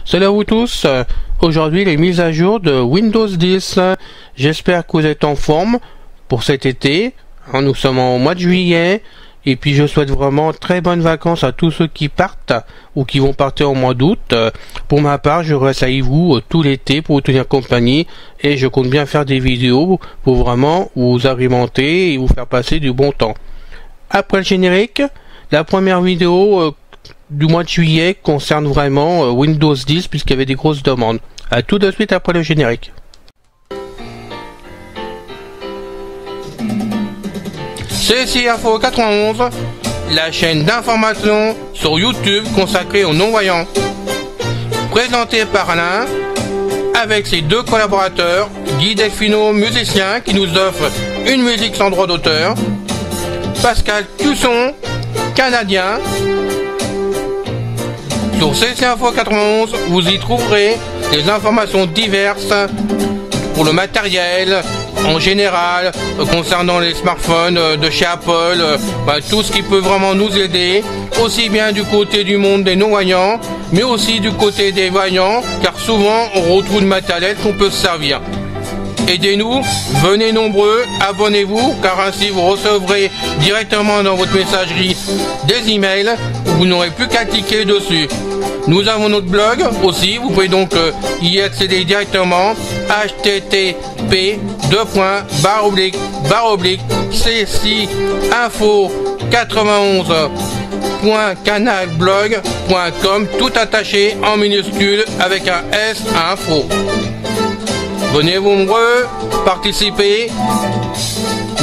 Salut à vous tous, aujourd'hui les mises à jour de Windows 10, j'espère que vous êtes en forme pour cet été, nous sommes au mois de juillet, et puis je souhaite vraiment très bonnes vacances à tous ceux qui partent ou qui vont partir au mois d'août. Pour ma part, je reste avec vous tout l'été pour vous tenir compagnie, et je compte bien faire des vidéos pour vraiment vous agrémenter et vous faire passer du bon temps. Après le générique, la première vidéo du mois de juillet concerne vraiment Windows 10 puisqu'il y avait des grosses demandes. A tout de suite après le générique. CSI Info 91, la chaîne d'information sur YouTube consacrée aux non-voyants. Présentée par Alain, avec ses deux collaborateurs, Guy Delfino, musicien, qui nous offre une musique sans droit d'auteur, Pascal Cusson, canadien. Sur CSI Info 91, vous y trouverez des informations diverses pour le matériel, en général, concernant les smartphones de chez Apple, tout ce qui peut vraiment nous aider, aussi bien du côté du monde des non-voyants, mais aussi du côté des voyants, car souvent on retrouve du matériel qu'on peut se servir. Aidez-nous, venez nombreux, abonnez-vous, car ainsi vous recevrez directement dans votre messagerie des emails, où vous n'aurez plus qu'à cliquer dessus. Nous avons notre blog aussi, vous pouvez donc y accéder directement, http://csi-info91.canalblog.com, tout attaché en minuscule avec un S info. Venez nombreux, participez.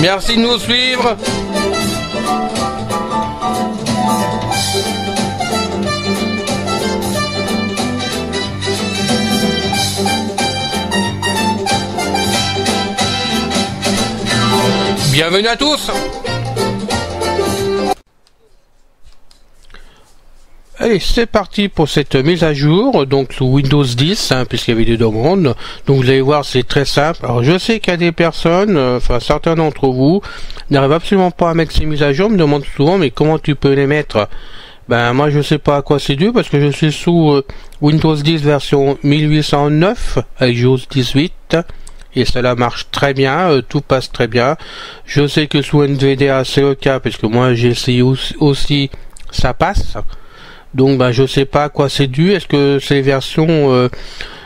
Merci de nous suivre. Bienvenue à tous. Allez, c'est parti pour cette mise à jour, donc sous Windows 10, puisqu'il y avait des demandes. Donc vous allez voir, c'est très simple. Alors je sais qu'il y a des personnes, certains d'entre vous, n'arrivent absolument pas à mettre ces mises à jour, me demandent souvent, mais comment tu peux les mettre? Moi je sais pas à quoi c'est dû, parce que je suis sous Windows 10 version 1809, avec JAWS 18, et cela marche très bien, tout passe très bien. Je sais que sous NVDA c'est le cas, parce que moi j'ai essayé aussi, ça passe. Donc je sais pas à quoi c'est dû. Est-ce que c'est les versions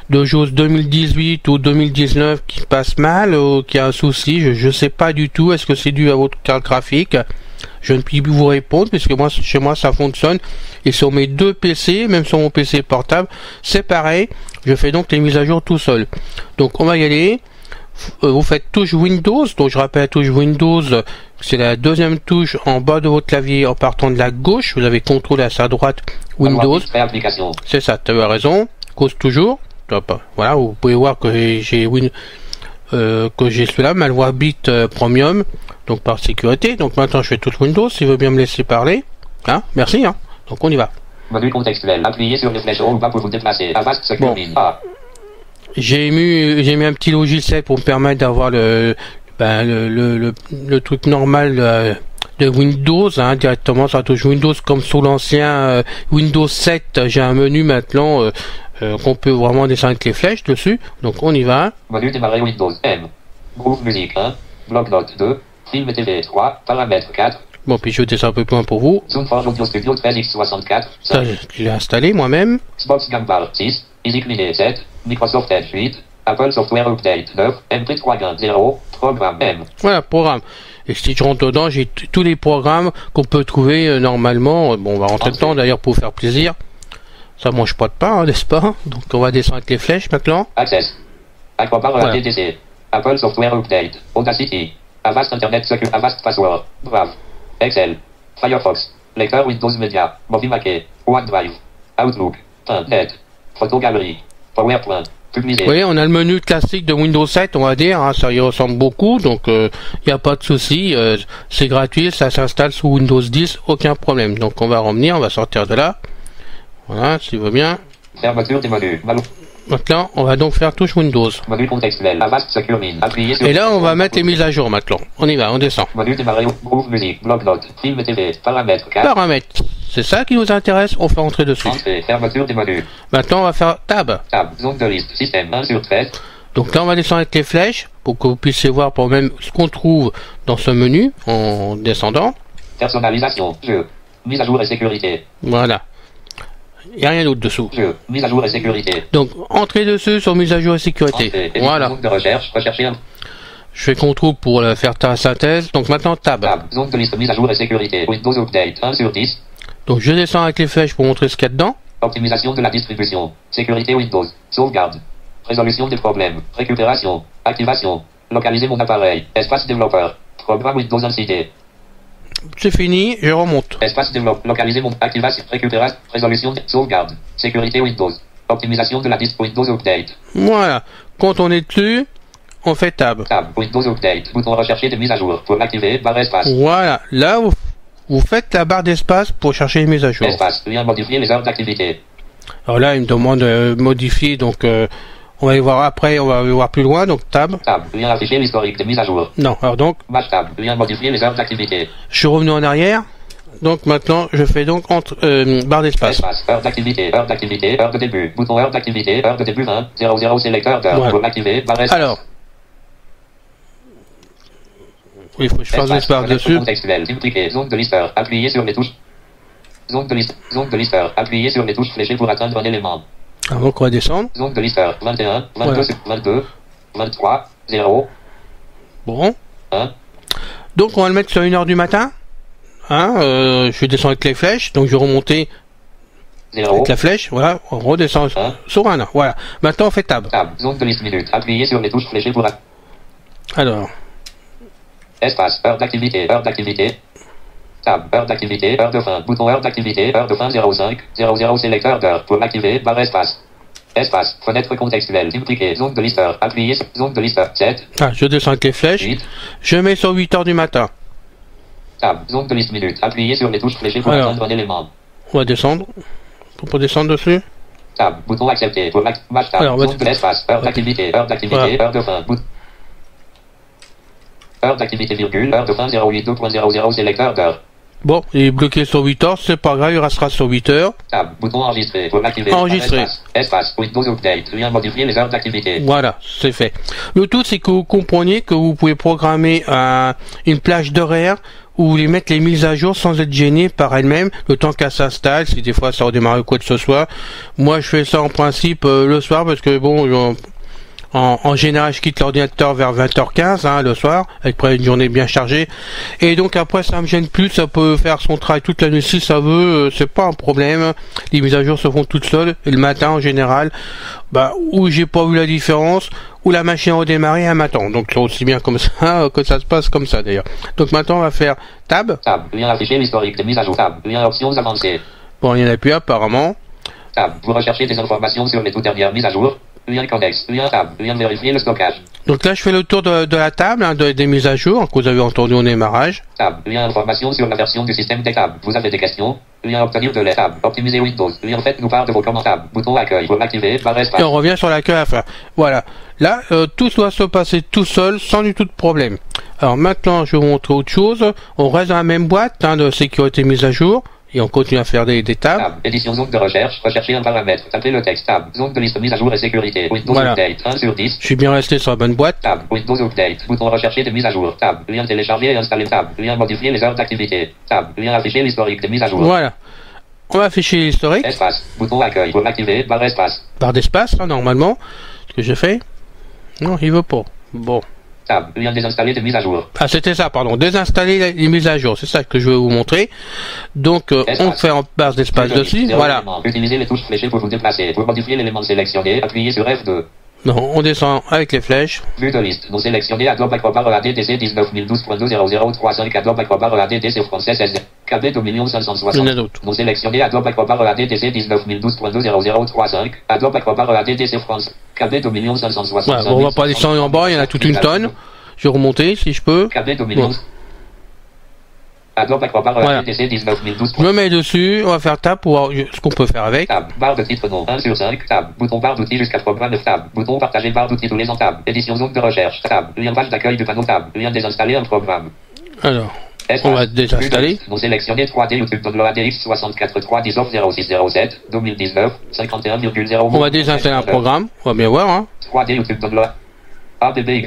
de JAWS 2018 ou 2019 qui passent mal ou qui a un souci? Je sais pas du tout. Est-ce que c'est dû à votre carte graphique? Je ne puis vous répondre puisque moi chez moi ça fonctionne, et sur mes deux PC, même sur mon PC portable, c'est pareil. Je fais donc les mises à jour tout seul. Donc on va y aller. Vous faites touche Windows, donc je rappelle la touche Windows, c'est la deuxième touche en bas de votre clavier en partant de la gauche. Vous avez CTRL à sa droite, Windows, c'est ça, tu as raison, cause toujours. Voilà, vous pouvez voir que j'ai celui-là, Malware Bit Premium, donc par sécurité. Donc maintenant je fais touche Windows, s'il veut bien me laisser parler, merci, donc on y va. Menu contextuel, appuyez sur les flèches en bas pour vous déplacer. Bon. J'ai mis un petit logiciel pour me permettre d'avoir le truc normal de Windows, directement sur la touche Windows, comme sur l'ancien Windows 7. J'ai un menu maintenant qu'on peut vraiment descendre avec les flèches dessus. Donc on y va. Menu démarrer Windows M. Groove musique 1, bloc note 2, film et TV 3, paramètres 4. Bon, puis je descends un peu plus loin pour vous. Zoomforge Audio Studio 13x64. Ça, je l'ai installé moi-même. Xbox Game Bar 6, EasyClean 7, Microsoft Edge 8, Apple Software Update 9, MP3 0, Programme M. Voilà, programme. Et si je rentre dedans, j'ai tous les programmes qu'on peut trouver normalement. Bon, on va rentrer dedans d'ailleurs pour vous faire plaisir. Ça mange pas de pain, n'est-ce pas? Donc on va descendre avec les flèches maintenant. Access. Acrobat ADDC. Apple Software Update. Audacity. Avast Internet Secure. Avast Password. Brave. Excel. Firefox. Lecteur Windows Media. Movimac. OneDrive. Outlook. Net. Photogalerie. PowerPoint. Publier. Vous voyez, on a le menu classique de Windows 7, on va dire, ça y ressemble beaucoup, donc il n'y a pas de souci, c'est gratuit, ça s'installe sous Windows 10, aucun problème. Donc on va revenir, on va sortir de là. Voilà, s'il veut bien. Fermeture des menus. Maintenant, on va donc faire touche Windows. Module contextuel. Avast Secure Min. Appuyez sur. Et là, on va mettre les mises à jour maintenant. On y va, on descend. Module démarrer. Groove musique. Bloc-notes. Film TV. Paramètres. Paramètres. C'est ça qui nous intéresse, on fait entrer dessus. Entrée. Fermeture des modules. Maintenant, on va faire Tab. Tab. Zone de liste. Système 1 sur 13. Donc là, on va descendre avec les flèches pour que vous puissiez voir pour même ce qu'on trouve dans ce menu en descendant. Personnalisation. Jeu. Mise à jour et sécurité. Voilà. Il n'y a rien d'autre dessous. Jeu. Mise à jour et sécurité. Donc, entrez dessus sur mise à jour et sécurité. Entrée. Voilà. Zone de recherche. Rechercher un. Je fais CTRL pour faire ta synthèse. Donc maintenant, Tab. Tab. Zone de liste. Mise à jour et sécurité. Windows Update 1 sur 10. Donc je descends avec les flèches pour montrer ce qu'il y a dedans. Optimisation de la distribution. Sécurité Windows. Sauvegarde. Résolution des problèmes. Récupération. Activation. Localiser mon appareil. Espace développeur. Programme Windows incité. C'est fini, je remonte. Espace développeur. Localiser mon activation. Récupération. Résolution de sauvegarde. Sécurité Windows. Optimisation de la disk Windows Update. Voilà. Quand on est dessus, on fait Tab. Tab. Windows Update. Bouton rechercher des mises à jour. Pour l'activer, barre espace. Voilà. Là, vous faites la barre d'espace pour chercher les mises à jour. Espace. Vient modifier les heures d'activité. Alors là, il me demande de modifier, donc on va les voir après, on va les voir plus loin, donc Tab. Tab. Vient afficher l'historique des mises à jour. Non, alors donc, Match Tab. Vient modifier les heures d'activité. je suis revenu en arrière. Donc maintenant, je fais donc barre d'espace. Espace. Heure d'activité. Heure d'activité. Heure de début. Bouton heure d'activité. Heure de début 20. 00 sélecteur d'heure. Voilà. Pour l'activer, barre espace. Alors, oui, il faut que je fasse l'espace dessus. Contextuel. Impliqué. Zone de listeur. Appuyez sur les touches. Zone de liste. Zone de listeur. Appuyez sur les touches fléchées pour atteindre un élément. Alors donc on va descendre. Zone de listeur. 21. 22. Voilà. 22. 23. 0. Bon. 1. Donc on va le mettre sur 1h du matin. Hein, je vais descendre avec les flèches, donc je vais remonter 0. avec la flèche. Voilà, on redescend sur 1. Voilà. Maintenant on fait Tab. Tab. Zone de liste minute. Appuyez sur les touches fléchées pour Alors, espace. Heure d'activité. Heure d'activité. Tab. Heure d'activité. Heure de fin. Bouton heure d'activité. Heure de fin 05. 00 sélecteur d'heure. Pour l'activer, barre espace. Espace. Fenêtre contextuelle. Impliqué. Zone de listeur. Appuyez sur zone de listeur. 7. ah, je descends avec les flèches. 8. Je mets sur 8h du matin. Tab. Zone de liste minute. Appuyez sur les touches fléchées pour Alors. atteindre un élément. On va descendre. Pour descendre dessus. Tab. Bouton accepté. Pour match tab. Alors, on va Zone de l'espace. Heure d'activité. Heure d'activité. Voilà. Heure de fin. Heure d'activité virgule. Heure de fin 082.00 sélecteur d'heure. Bon, il est bloqué sur 8h, c'est pas grave, il restera sur 8h. Tab. Bouton enregistré. Pour l'activer. Enregistrer. Espace. Windows Update. Vient modifier les heures d'activité. Voilà, c'est fait. Le tout, c'est que vous compreniez que vous pouvez programmer une plage d'horaire où vous voulez mettre les mises à jour sans être gêné par elle-même, le temps qu'elle s'installe, si des fois ça redémarre ou quoi que ce soit. Moi, je fais ça en principe le soir parce que bon, en général, je quitte l'ordinateur vers 20h15 hein, le soir, après une journée bien chargée. Et donc après, ça me gêne plus, ça peut faire son travail toute la nuit si ça veut, c'est pas un problème. Les mises à jour se font toutes seules. Et le matin, en général, où j'ai pas vu la différence, où la machine a redémarré, elle m'attend. Donc c'est aussi bien comme ça, que ça se passe comme ça d'ailleurs. Donc maintenant, on va faire Tab. Tab. Vient afficher l'historique des mises à jour. Tab. Vient options avancées. Bon, il y en a plus apparemment. Tab. Vous recherchez des informations sur les toutes dernières mises à jour. Lien connexe, lien tab, lien vérifier le stockage. Donc là, je fais le tour de la table, hein, des mises à jour que vous avez entendu au démarrage. Tab, lien information sur la version du système des tables. Vous avez des questions? Lien obtenir de l'aide. Tab, optimiser Windows. Lien faites-nous part de vos commentaires. Bouton accueil pour l'activer, barre espace. Et on revient sur l'accueil à la fin. Voilà. Là, tout doit se passer tout seul, sans du tout de problème. Alors maintenant, je vais vous montrer autre chose. On reste dans la même boîte de sécurité mise à jour. Et on continue à faire des tables. Tab, édition zone de recherche, rechercher un paramètre, tapez le texte, tab, zone de liste mise à jour et sécurité, Windows Voilà. Update, 1 sur 10. Je suis bien resté sur la bonne boîte. Tab, Windows Update, bouton rechercher des mises à jour, tab, lien télécharger et installer, tab, lien modifier les heures d'activité, tab, lien afficher l'historique des mises à jour. Voilà. On va afficher l'historique. Espace, bouton accueil pour l'activer, barre espace. Barre d'espace, hein, normalement. Ce que j'ai fait. Non, il veut pas. Bon. Tab, lien désinstaller des mises à jour. Ah, c'était ça, pardon. Désinstaller les mises à jour. C'est ça que je vais vous montrer. Donc, on fait en barre d'espace dessus. Voilà. Utilisez les touches fléchées pour vous déplacer. Pour modifier l'élément sélectionné, appuyez sur F2. Non, on descend avec les flèches. Vue de liste. Non sélectionné Adobe Acrobat ADDC 19012.20035 Adobe Acrobat ADDC français 16 KB 2 Il y en a 560. d'autres. Non sélectionné Adobe Acrobat ADDC 19012.20035 Adobe Acrobat ADDC France KB 2 560. Voilà, bon, on va pas descendre en bas, il y en a toute une tonne. Je vais remonter si je peux. KB 2 Bon. Adobe Acrobat Voilà. ADC 19012. Je me mets dessus, on va faire tab pour voir ce qu'on peut faire avec. Tab, barre de titre nom, 1 sur 5, tab, bouton barre d'outils jusqu'à 3.9, tab, bouton partager barre d'outils tous les ans, tab, édition zone de recherche, tab, lien page d'accueil du panneau, tab, lien désinstaller un programme. Alors, on va désinstaller. Nous sélectionner 3D YouTube Download ADX 64 319 0607 2019 51,0. On va désinstaller un programme, on va bien voir. Hein. 3D YouTube Download ADBYY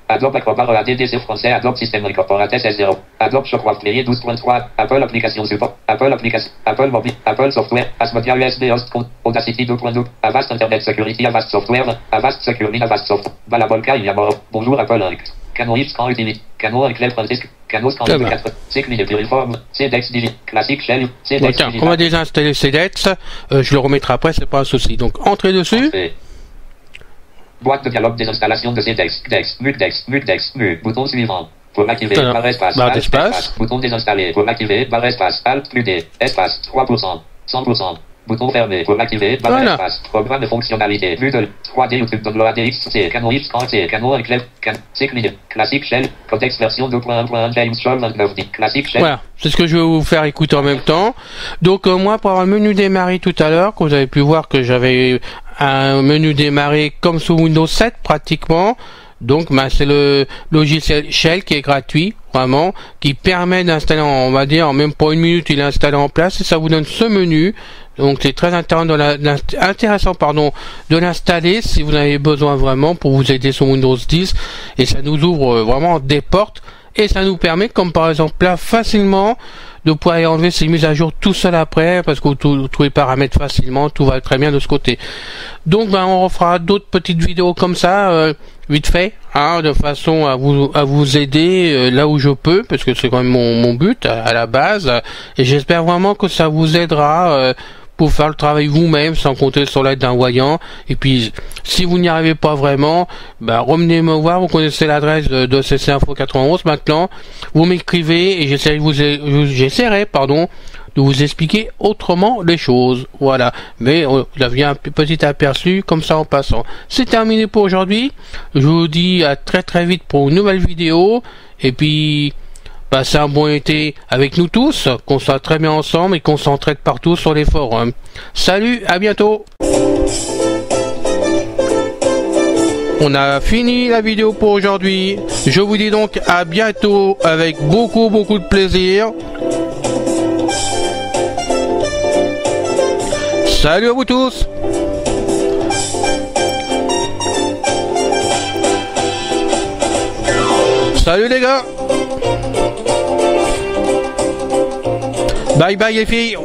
Adobe Acrobat ADDC français Adobe System Incorporated S0 Adobe Shockwave Player 12.3 Apple Application Support Apple Application Apple Mobile Apple Software Asmodia USB Host Audacity 2.2 Avast Internet Security Avast Software Avast Security Avast Soft Balabolka Iliamor Bonjour Apple Inc. Canon X Scan Utility Canon Enclave Disk Canon Scan 4 Cycline Puriform CDEX Dili Classic Shell CDEX Tiens, on va désinstaller CDEX. Je le remettrai après, c'est pas un souci. Donc, entrez dessus. Boîte de dialogue désinstallation de CDEX, DEX, MUT, bouton suivant. Pour activer, barre espace, barre d'espace. Bouton désinstaller, pour activer, barre espace, Alt plus D, espace, 3%, 100%. Bouton fermé, pour activer, barre espace, programme de fonctionnalité, vue de 3D YouTube Download ADX, C, Canon X, C, Canon Enclave, Cycline, Classic Shell, Codex version 2.1.1, James Shaw 29, Classic Shell. Voilà, c'est ce que je vais vous faire écouter en même temps. Donc, moi, pour avoir le menu démarrer tout à l'heure, que vous avez pu voir que j'avais un menu démarrer comme sous Windows 7 pratiquement. Donc c'est le logiciel Shell qui est gratuit, vraiment, qui permet d'installer, on va dire, en même pas une minute, il est installé en place et ça vous donne ce menu. Donc c'est très intéressant de l'installer si vous en avez besoin vraiment pour vous aider sur Windows 10 et ça nous ouvre vraiment des portes et ça nous permet, comme par exemple là, facilement de pouvoir enlever ces mises à jour tout seul après parce que vous trouvez les paramètres facilement, tout va très bien de ce côté. Donc on refera d'autres petites vidéos comme ça vite fait, hein, de façon à vous aider là où je peux, parce que c'est quand même mon but à la base, et j'espère vraiment que ça vous aidera pour faire le travail vous-même sans compter sur l'aide d'un voyant. Et puis si vous n'y arrivez pas vraiment, revenez me voir, vous connaissez l'adresse de CC Info 91 maintenant, vous m'écrivez et j'essaierai de vous expliquer autrement les choses. Voilà, mais il y a un petit aperçu comme ça en passant. C'est terminé pour aujourd'hui, je vous dis à très très vite pour une nouvelle vidéo, et puis passez un bon été avec nous tous, qu'on soit très bien ensemble et qu'on s'entraide partout sur les forums. Salut, à bientôt. On a fini la vidéo pour aujourd'hui. Je vous dis donc à bientôt avec beaucoup de plaisir. Salut à vous tous. Salut les gars. Bye bye les filles.